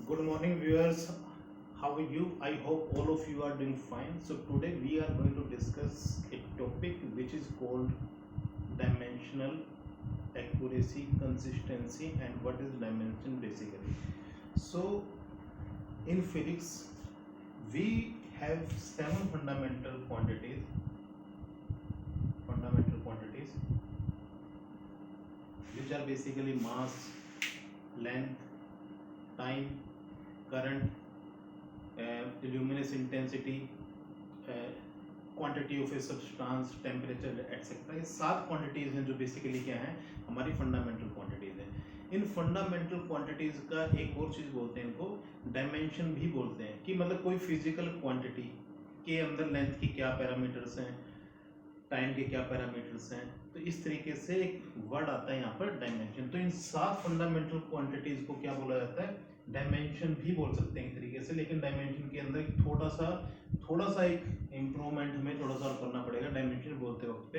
Good morning, viewers. How are you? I hope all of you are doing fine. So today we are going to discuss a topic which is called dimensional accuracy, consistency, and what is dimension basically. So in physics, we have seven fundamental quantities, which are basically mass, length, time, current, luminous intensity, quantity of a substance, temperature etcetera. ये 7 quantities हैं जो basically क्या हैं, हमारी fundamental quantities हैं। इन fundamental quantities का एक और चीज बोलते हैं, इनको डायमेंशन भी बोलते हैं, कि मतलब कोई फिजिकल क्वांटिटी के अंदर लेंथ की क्या पैरामीटर्स हैं, टाइम के क्या पैरामीटर्स हैं। तो इस तरीके से एक वर्ड आता है यहाँ पर डायमेंशन। तो इन 7 फंडामेंटल क्वांटिटीज को क्या बोला जाता है, डायमेंशन भी बोल सकते हैं एक तरीके से। लेकिन डायमेंशन के अंदर थोड़ा सा एक इम्प्रूवमेंट हमें थोड़ा सा करना पड़ेगा डायमेंशन बोलते वक्त पे।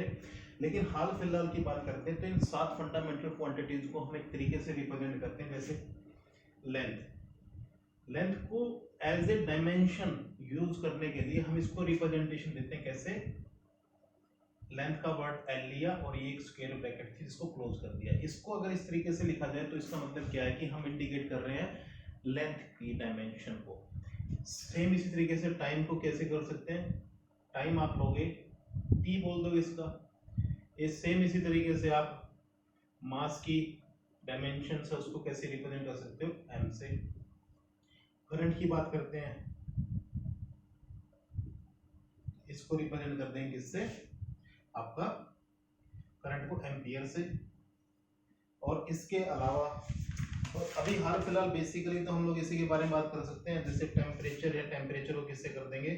लेकिन हाल फिलहाल की बात करते हैं तो इन 7 फंडामेंटल क्वांटिटीज को हम एक तरीके से रिप्रेजेंट करते हैं। जैसे लेंथ को एज ए डायमेंशन यूज करने के लिए हम इसको रिप्रेजेंटेशन देते हैं। कैसे? लेंथ का वर्ड एल लिया और ये एक स्क्वायर ब्रैकेट थी जिसको क्लोज कर दिया। इसको अगर इस तरीके से लिखा जाए तो इसका मतलब क्या है कि हम इंडिकेट कर रहे हैं लेंथ की डायमेंशन को। सेम इसी तरीके से टाइम को कैसे कर सकते हैं, टाइम आप लोगे टी बोल दोगे इसका। ये सेम इसी तरीके से आप मास की डायमेंशन से उसको कैसे रिप्रेजेंट कर सकते हो, एम से। करंट की बात करते हैं, इसको रिप्रेजेंट कर देंगे किससे, आपका करंट को एम्पियर से। और इसके अलावा और अभी हाल फिलहाल बेसिकली तो हम लोग इसी के बारे में बात कर सकते हैं। जैसे टेम्परेचर है, टेम्परेचर को किससे कर देंगे,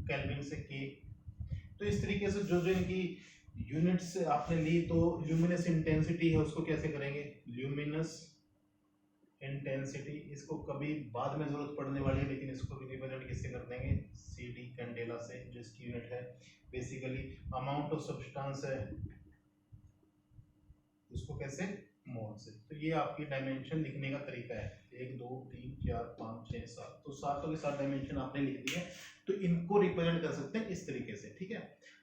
केल्विन से के। तो इस तरीके से जो जो इनकी यूनिट्स आपने ली, तो ल्यूमिनस इंटेंसिटी है उसको कैसे करेंगे, ल्यूमिनस इंटेंसिटी। इसको कभी बाद में जरूरत पड़ने वाली है, लेकिन इसको भी रिप्रेजेंट किससे कर देंगे, सी डी कैंडेला से, जिसकी यूनिट है बेसिकली अमाउंट ऑफ सब्सटेंस है, उसको कैसे, मोल से। तो ये आपकी डायमेंशन लिखने का तरीका है। 1 2 3 4 5 6 7, तो 7 के 7 डायमेंशन आपने लिख दिए। तो इनको रिप्रेजेंट कर सकते हैं इस तरीके से, ठीक है।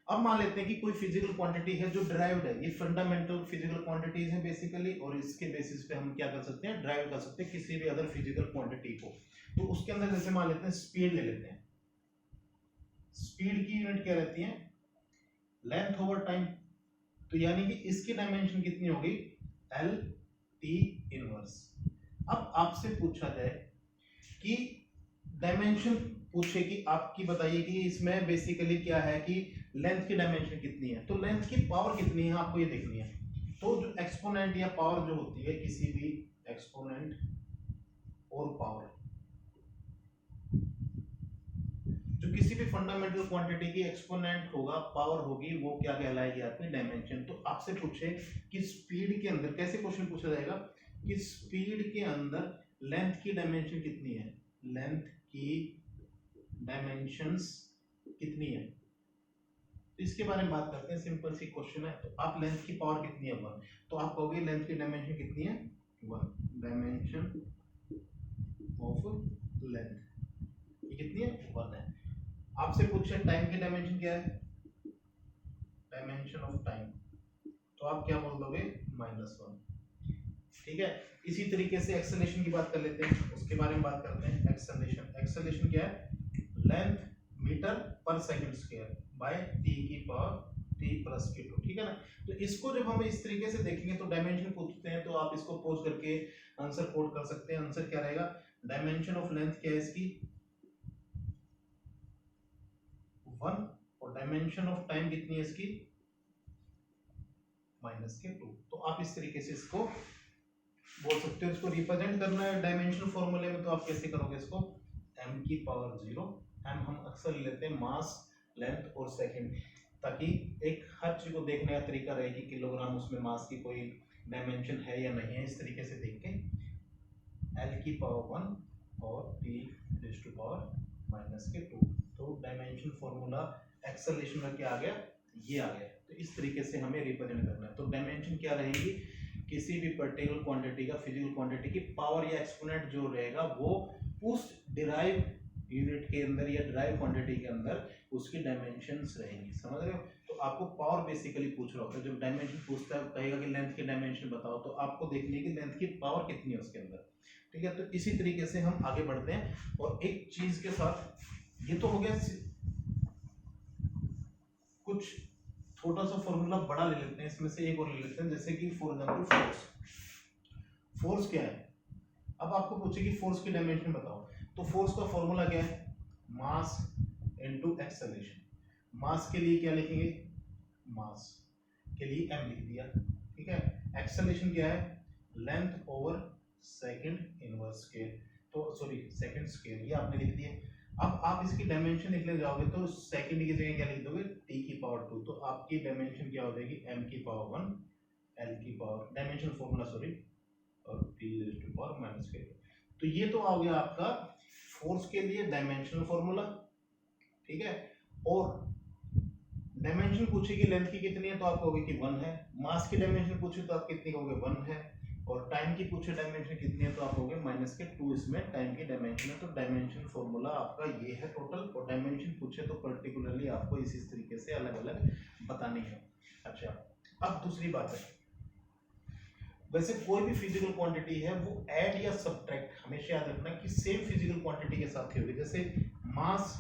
अब मान लेते हैं कि कोई फिजिकल क्वांटिटी है जो ड्राइव्ड है, ये फंडामेंटल फिजिकल क्वांटिटीज है बेसिकली, और इसके बेसिस पे हम क्या कर सकते हैं, ड्राइव कर सकते हैं किसी भी अदर फिजिकल क्वांटिटी को। तो उसके अंदर जैसे मान लेते हैं स्पीड ले लेते हैं। स्पीड की यूनिट क्या रहती है, लेंथ ओवर टाइम। तो यानी कि इसकी डायमेंशन कितनी होगी, एल टी इनवर्स। अब आपसे पूछा जाए कि डायमेंशन पूछे कि आपकी बताइए कि इसमें बेसिकली क्या है कि लेंथ की डायमेंशन कितनी है, तो लेंथ की पावर कितनी है आपको ये देखनी है। तो जो एक्सपोनेंट या पावर जो होती है, किसी भी एक्सपोनेंट और पावर, जो किसी भी फंडामेंटल क्वांटिटी की एक्सपोनेंट होगा, पावर होगी, वो क्या कहलाएगी, आपकी डायमेंशन। तो आपसे पूछे कि स्पीड के अंदर, कैसे क्वेश्चन पूछा जाएगा कि स्पीड के अंदर लेंथ की डायमेंशन कितनी है, लेंथ की डायमेंशंस कितनी है। तो इसके बारे में बात करते हैं, सिंपल सी क्वेश्चन है। तो आप लेंथ की पावर कितनी है, 1। तो आप कहोगे लेंथ की डायमेंशन कितनी है, 1, डायमेंशन ऑफ लेंथ ये कितनी है, 1 है। आपसे पूछे टाइम की डायमेंशन क्या है, डायमेंशन ऑफ टाइम, तो आप क्या बोल दोगे, -1, ठीक है। इसी तरीके से एक्सेलरेशन की बात कर लेते हैं, उसके बारे में बात करते हैं। एक्सेलरेशन क्या है, लेंथ मीटर पर सेकंड स्क्वायर बाय टी की पावर टी प्लस के 2, ठीक है ना। तो इसको जब हम इस तरीके से देखेंगे तो डायमेंशन पूछते हैं, तो आप इसको पोज करके आंसर कोड कर सकते हैं। आंसर क्या रहेगा, डायमेंशन ऑफ लेंथ क्या है इसकी, 1, और डायमेंशन ऑफ टाइम कितनी है इसकी, -2। तो आप इस तरीके से इसको बोल सकते हो। इसको रिप्रेजेंट करना है डायमेंशन फॉर्मूले में, तो आप कैसे करोगे इसको, m की पावर 0, m हम अक्सर लेते हैं मास, लेंथ और सेकंड, ताकि एक हर चीज को देखने का तरीका रहे कि किलोग्राम उसमें मास की कोई डायमेंशन है या नहीं है। इस तरीके से देख के l की पावर 1 और t रेज़ टू पावर -2। तो डायमेंशन फॉर्मूला एक्सेलरेशन का क्या आ गया, ये आ गया। तो इस तरीके से हमें रिप्रेजेंट करना है। तो डायमेंशन क्या रहेगी, किसी भी पर्टिकुलर क्वांटिटी का फिजिकल क्वांटिटी की पावर या एक्सपोनेंट जो रहेगा वो उस डिराइव यूनिट के अंदर या डिराइव क्वांटिटी के अंदर उसकी डायमेंशंस रहेंगी। समझ रहे हो? तो आपको पावर बेसिकली पूछ रहा होता है, जब डायमेंशन पूछता है कहेगा कि लेंथ की डायमेंशन बताओ, तो आपको देखनी है कि लेंथ की पावर कितनी है उसके अंदर। ठीक है, तो इसी तरीके से हम आगे बढ़ते हैं और एक चीज के साथ, ये तो हो गया कुछ छोटा सा फॉर्मूला, बड़ा ले लेते हैं इसमें से एक और ले लेते हैं, जैसे कि फॉर एग्जांपल फोर्स। फोर्स क्या है? अब आपको पूछे कि फोर्स की डायमेंशन बताओ, तो फोर्स का फॉर्मूला क्या है? Mass into acceleration. मास के लिए क्या लिखेंगे? मास के लिए m लिख दिया। ठीक है, एक्सेलरेशन क्या है? Length over second inverse square, तो सॉरी सेकंड स्केयर, ये आपने लिख दिया। अब आप इसकी डायमेंशन लिखने जाओगे तो सेकंड की जगह क्या लिख दोगे? t की पावर 2, तो आपकी डायमेंशन क्या हो जाएगी? m की पावर 1 l की पावर, डायमेंशन फॉर्मूला सॉरी, और p raised to power minus के। तो ये तो आ गया आपका फोर्स के लिए डायमेंशनल फॉर्मूला। ठीक है, और डायमेंशन पूछे कि लेंथ की कितनी है तो आप कहोगे कि 1 है। मास की डायमेंशन पूछे तो आप कितनी कहोगे? 1 है। और टाइम की पूछे डायमेंशन कितनी है तो आप कहोगे माइनस के 2, इसमें टाइम की डायमेंशन है। तो डायमेंशन फॉर्मूला आपका ये है टोटल, और डायमेंशन पूछे तो पर्टिकुलरली आपको इसी तरीके से अलग अलग बतानी है। अच्छा, अब दूसरी बात है, वैसे कोई भी फिजिकल क्वांटिटी है वो ऐड या सब्ट्रैक्ट हमेशा याद रखना कि सेम फिजिकल क्वांटिटी के साथ ही होगी। जैसे मास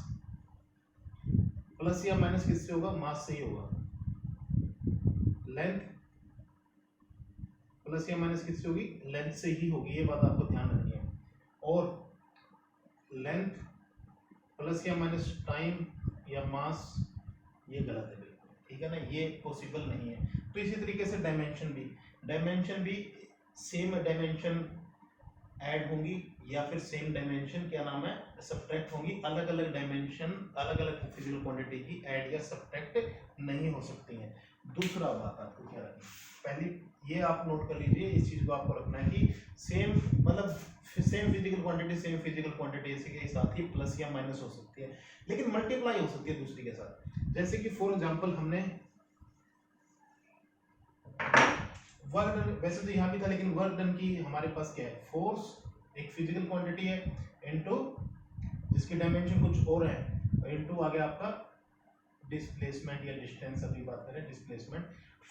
प्लस या माइनस किससे होगा? मास से ही होगा। लेंथ प्लस या माइनस किससे होगी? लेंथ से ही होगी, ये बात आपको ध्यान रखनी है। और लेंथ प्लस या माइनस टाइम या मास, ये गलत है बिल्कुल। ठीक है ना, ये पॉसिबल नहीं है। तो इसी तरीके से डायमेंशन भी सेम डायमेंशन ऐड होंगी या फिर सेम डायमेंशन क्या नाम है सब्ट्रैक्ट होंगी। अलग अलग डायमेंशन अलग अलग फिजिकल क्वांटिटी की ऐड या सब्ट्रैक्ट नहीं हो सकती हैं। दूसरा बात आपको क्या रखनी, पहली ये आप नोट कर लीजिए, इस चीज को आपको रखना है कि सेम मतलब सेम फिजिकल क्वांटिटी इसके साथ ही प्लस या माइनस हो सकती है, लेकिन मल्टीप्लाई हो सकती है दूसरी के साथ। जैसे कि फॉर एग्जांपल हमने वर्क डन, वैसे तो यहाँ भी था लेकिन वर्क डन की हमारे पास क्या है? फोर्स एक फिजिकल क्वांटिटी है इनटू जिसकी डायमेंशन कुछ और है, इनटू आ गया आपका डिस्प्लेसमेंट या डिस्टेंस, अभी बात करें डिस्प्लेसमेंट।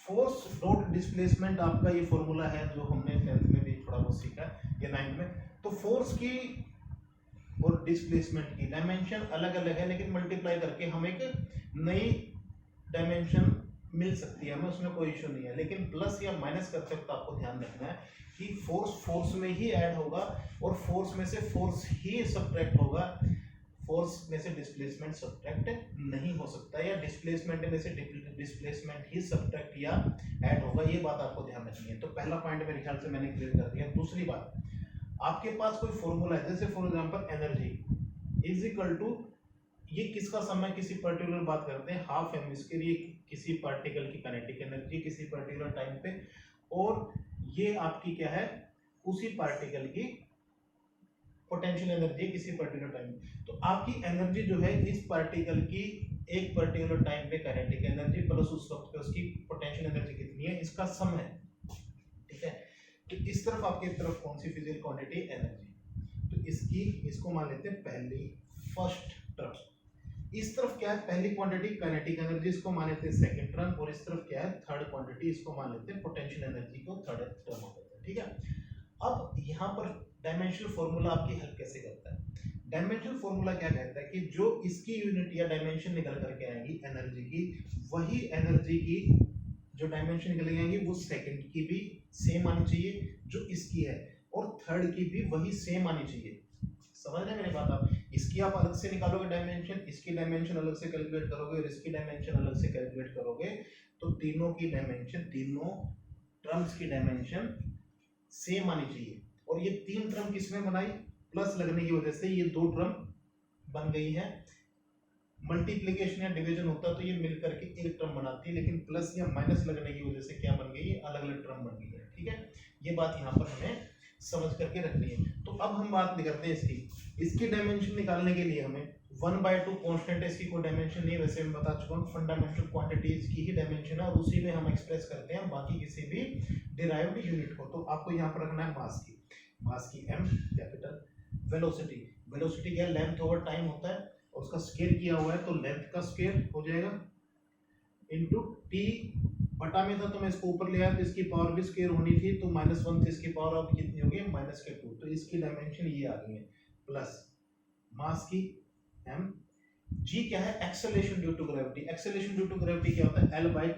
फोर्स डॉट डिस्प्लेसमेंट आपका ये फॉर्मूला है जो हमने 10th में भी थोड़ा बहुत सीखा या 9th में। तो फोर्स की और डिस्प्लेसमेंट की डायमेंशन अलग अलग है, लेकिन मल्टीप्लाई करके हम एक नई डायमेंशन मिल सकती है हमें, उसमें कोई इशू नहीं है। लेकिन प्लस या माइनस करते वक्त आपको ध्यान रखना है कि फोर्स में ही ऐड होगा और फोर्स में से फोर्स ही सब्ट्रैक्ट होगा, फोर्स में से डिस्प्लेसमेंट सब्ट्रैक्ट नहीं हो सकता, या डिस्प्लेसमेंट में से डिस्प्लेसमेंट ही सब्ट्रैक्ट या ऐड होगा। ये बात आपको ध्यान रखनी है। तो पहला पॉइंट मेरे ख्याल से मैंने क्लियर कर दिया। दूसरी बात, आपके पास कोई फॉर्मूला है, जैसे for example energy is equal to, ये किसका समय किसी पर्टिकुलर बात करते हैं हाफ एम स्क्वायर, ये किसी पार्टिकल की काइनेटिक एनर्जी किसी पर्टिकुलर टाइम पे, और ये आपकी क्या है उसी पार्टिकल की पोटेंशियल एनर्जी किसी पर्टिकुलर टाइम। तो आपकी एनर्जी जो है इस पार्टिकल की एक पर्टिकुलर टाइम पे काइनेटिक एनर्जी प्लस उस वक्त पे उसकी पोटेंशियल एनर्जी कितनी है, इसका सम है। ठीक है, तो इस तरफ आपकी तरफ कौन सी फिजिकल क्वांटिटी? एनर्जी। तो इसको मान लेते हैं पहली फर्स्ट टर्म। इस तरफ क्या है? पहली क्वांटिटी काइनेटिक एनर्जी, इसको मान लेते हैं सेकंड टर्म, और इस तरफ क्या है? थर्ड क्वांटिटी, इसको मान लेते हैं पोटेंशियल एनर्जी को थर्ड टर्म हो जाता है। ठीक है, अब यहाँ पर डायमेंशनल फॉर्मूला आपकी हेल्प कैसे करता है? डायमेंशनल फॉर्मूला क्या कहता है कि जो इसकी यूनिट या डायमेंशन निकल करके आएगी एनर्जी की, वही एनर्जी की जो डायमेंशन निकल आएंगी वो सेकंड की भी सेम आनी चाहिए जो इसकी है, और थर्ड की भी वही सेम आनी चाहिए। समझ रहे हैं मेरी बात आप? इसकी आप अलग से निकालोगे डायमेंशन, इसकी डायमेंशन अलग से कैलकुलेट करोगे और इसकी डायमेंशन अलग से कैलकुलेट करोगे, तो तीनों की डायमेंशन, तीनों टर्म्स की डायमेंशन सेम आनी चाहिए। और ये तीन टर्म किसमें बनाई? प्लस लगने की वजह से ये दो टर्म बन गई है। मल्टीप्लिकेशन या डिवीजन होता तो ये मिलकर के एक टर्म बनाती है, लेकिन प्लस या माइनस लगने की वजह से क्या बन गई? ये अलग अलग टर्म बन गई है। ठीक है, ये बात यहाँ पर हमें समझ करके रखनी है। तो अब हम बात करते हैं इसकी डायमेंशन निकालने के लिए हमें 1/2 कांस्टेंट है, इसकी कोई डायमेंशन नहीं है, वैसे मैं बता चुका हूँ फंडामेंटल क्वांटिटीज की ही डायमेंशन है और उसी में हम एक्सप्रेस करते हैं बाकी किसी भी डिराइव्ड यूनिट को। तो आपको यहाँ पर रखना है मास की m कैपिटल, वेलोसिटी, वेलोसिटी क्या लेंथ ओवर टाइम होता है और उसका स्केयर किया हुआ है, तो लेंथ का स्केयर हो जाएगा इनटू t बटा में था तो मैं इसको ऊपर ले आया तो इसकी पावर भी स्केयर होनी थी, तो -1 से इसकी पावर अब कितनी होगी -2, तो इसकी डायमेंशन ये आ गई है, प्लस मास की m, g क्या है acceleration due to gravity, acceleration due to gravity क्या होता है L/T